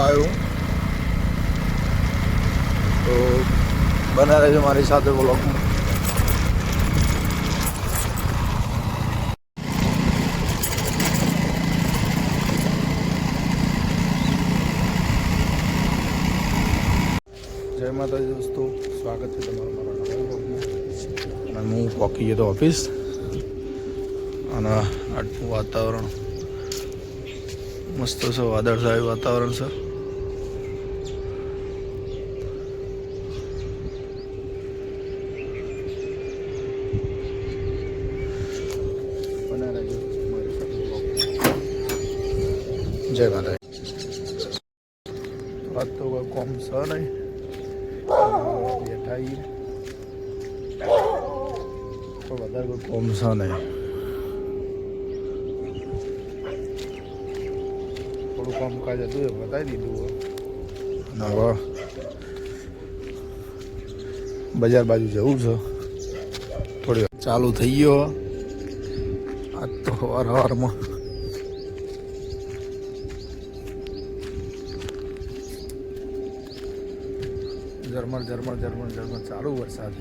આવ્યો તો બના રહેજો મારી સાથે વ્લોગમાં. જય માતાજી દોસ્તો, સ્વાગત છે તમારું મારા નવા વ્લોગમાં. અને હું પહોંચી ગયો તો ઓફિસ અને આટલું વાતાવરણ મસ્ત છે, વાદળછાયું વાતાવરણ છે. જય માતા. વાત તો કોઈ કોમ છે નહીં, બેઠા તો વધારે કોઈ કોમ છે નહીં. થોડું કામકાજ હતું એ બતાવી દીધું. અને હવે બજાર બાજુ જવું છે. થોડી વાર ચાલુ થઈ ગયો આજ તો સવારમાં. ઝરમર ચાલુ વરસાદ.